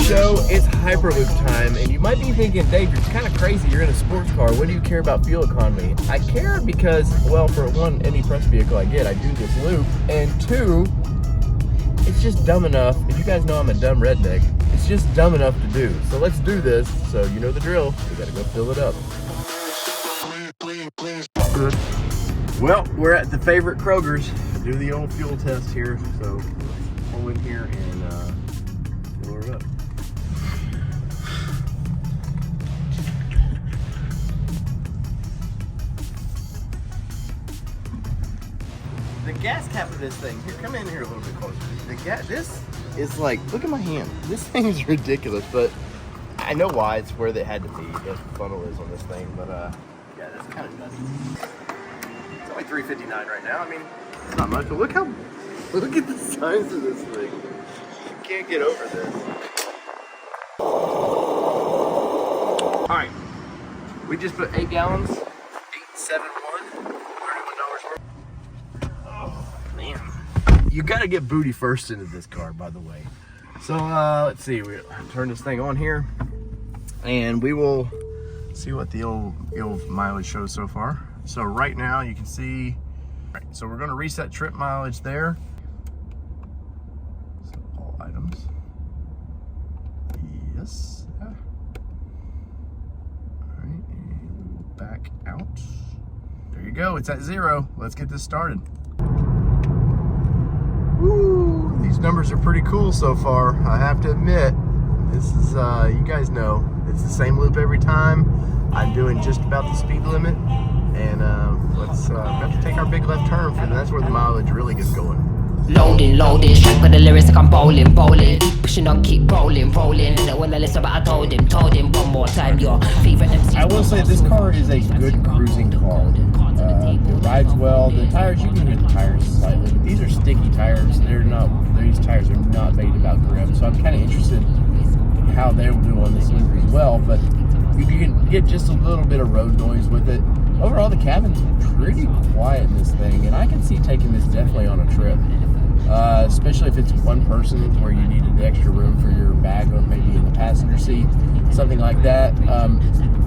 So it's Hyperloop time, and you might be thinking, Dave, you're kind of crazy. You're in a sports car. What do you care about fuel economy? I care because, well, for one, any press vehicle I get, I do this loop, and two, it's just dumb enough. If you guys know I'm a dumb redneck, it's just dumb enough to do. So let's do this. So you know the drill. We gotta go fill it up. Good. Well, we're at the favorite Kroger's. Do the old fuel test here. So let's pull in here and fill her up. The gas cap of this thing, here, come in here a little bit closer. This is like, look at my hand. This thing is ridiculous, but I know why. It's where they had to be. That's what the funnel is on this thing, but yeah, that's kind of nutty. It's only $3.59 right now. I mean, it's not much, but look at the size of this thing. You can't get over this. All right, we just put 8 gallons, 871, $31 worth. Man, you gotta get booty first into this car, by the way. So let's see, we turn this thing on here and we will see what the old mileage shows so far. So right now you can see, right, so we're gonna reset trip mileage there. So all items, yes. All right, and we'll back out. There you go, it's at 0. Let's get this started. Woo, these numbers are pretty cool so far, I have to admit. This is, you guys know, it's the same loop every time. I'm doing just about the speed limit, and let's have to take our big left turn, and that's where the mileage really gets going. Loading, track with the lyrics like I'm bowling. Pushing on, keep rolling. When I listen, but I told him one more time, your favorite MC. I will say this car is a good cruising car. It rides well. The tires, you can hear the tires slightly, but these are sticky tires. These tires are not made about grip, so I'm kind of interested in how they will do on this loop as well, but you can get just a little bit of road noise with it. Overall, the cabin's pretty quiet in this thing, and I can see taking this definitely on a trip. Especially if it's one person where you needed the extra room for your bag, or maybe in the passenger seat, something like that.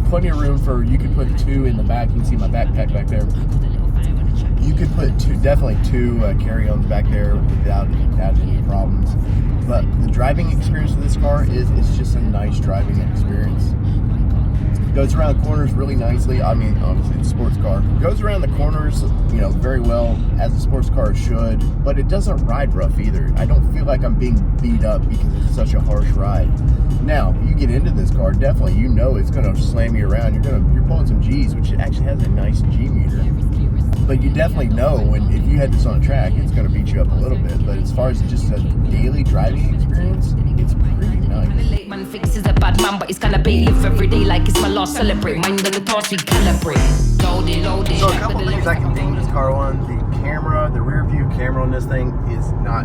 Plenty of room for, you could put 2 in the back. You can see my backpack back there. You could put definitely two carry-ons back there without any problems. But the driving experience of this car it's just a nice driving experience. Goes around corners really nicely. I mean, obviously it's a sports car. Goes around the corners, very well, as a sports car should, but it doesn't ride rough either. I don't feel like I'm being beat up because it's such a harsh ride. Now, you get into this car, definitely, it's gonna slam you around. You're pulling some G's, which it actually has a nice G meter. But you definitely know if you had this on a track, it's gonna beat you up a little bit. But as far as just a daily driving experience, it's pretty nice. Late man thinks he's a bad man, but he's gonna bailiff every day like it's my last celebrate. Mind on the task, we calibrate. Loaded. So a couple things I can ding this car on. The camera, the rear view camera on this thing is not,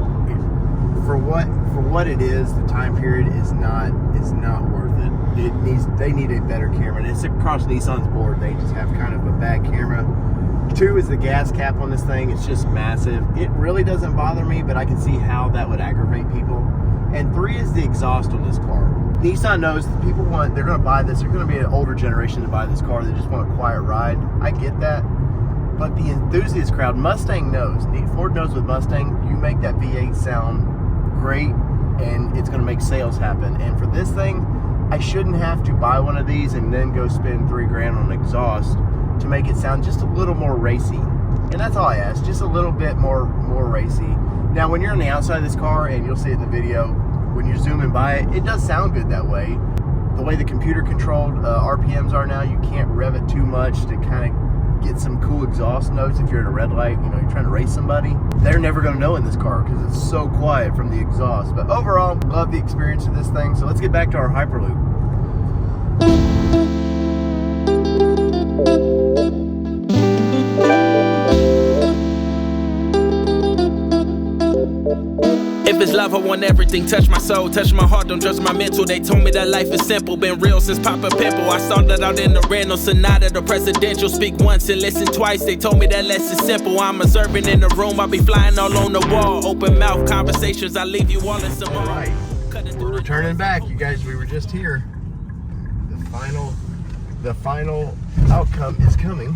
for what it is, the time period is not worth it. They need a better camera. And it's across Nissan's board. They just have kind of a bad camera. 2 is the gas cap on this thing. It's just massive. It really doesn't bother me, but I can see how that would aggravate people. And 3 is the exhaust on this car. Nissan knows that people they're going to buy this. They're going to be an older generation to buy this car. They just want a quiet ride. I get that. But the enthusiast crowd, Mustang knows. Ford knows with Mustang, you make that V8 sound great, and it's going to make sales happen. And for this thing, I shouldn't have to buy one of these and then go spend $3,000 on exhaust to make it sound just a little more racy. And that's all I ask, just a little bit more racy. Now, when you're on the outside of this car, and you'll see it in the video, when you're zooming by it, it does sound good that way. The way the computer controlled RPMs are now, you can't rev it too much to kind of get some cool exhaust notes. If you're at a red light, you're trying to race somebody, they're never going to know in this car because it's so quiet from the exhaust. But overall, love the experience of this thing. So let's get back to our Hyperloop. If it's love, I want everything. Touch my soul, touch my heart, don't judge my mental. They told me that life is simple, been real since Papa Pimple. I started out in the rental, Sonata, the presidential. Speak once and listen twice, they told me that less is simple. I'm observing in the room, I be flying all on the wall. Open mouth conversations, I leave you all in some more. Right, we're turning back, you guys. We were just here. The final outcome is coming.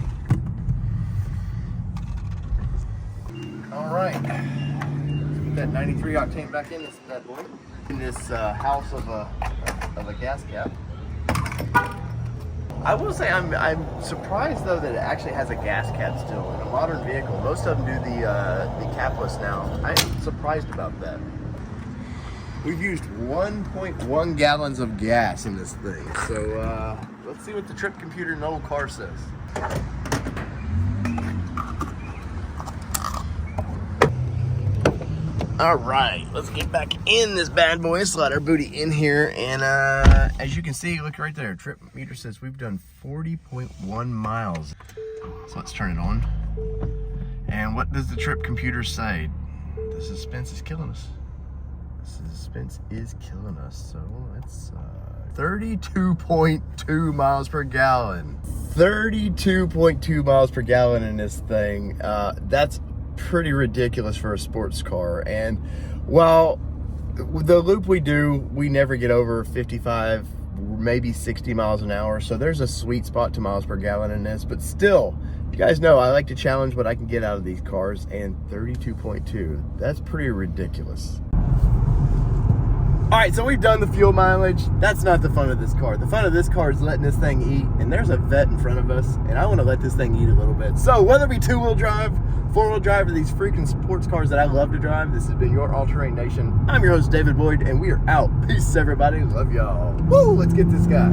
All right, get that 93 octane back in this bad boy. In this house of a gas cap. I will say I'm surprised though that it actually has a gas cap still in a modern vehicle. Most of them do the capless now. I'm surprised about that. We've used 1.1 gallons of gas in this thing. So let's see what the trip computer in the old car says. All right, let's get back in this bad boy. Slide our booty in here, and as you can see, look right there. Trip meter says we've done 40.1 miles. So let's turn it on. And what does the trip computer say? The suspense is killing us. The suspense is killing us. So it's 32.2 miles per gallon. 32.2 miles per gallon in this thing. That's pretty ridiculous for a sports car. And while the loop we do, we never get over 55, maybe 60 miles an hour, so there's a sweet spot to miles per gallon in this. But still, you guys know I like to challenge what I can get out of these cars, and 32.2, that's pretty ridiculous. All right, so we've done the fuel mileage. That's not the fun of this car. The fun of this car is letting this thing eat, and there's a vet in front of us, and I want to let this thing eat a little bit. So whether it be two-wheel drive, four-wheel drive, or these freaking sports cars that I love to drive, this has been your All Terrain Nation. I'm your host, David Boyd, and we are out. Peace, everybody. Love y'all. Woo, let's get this guy.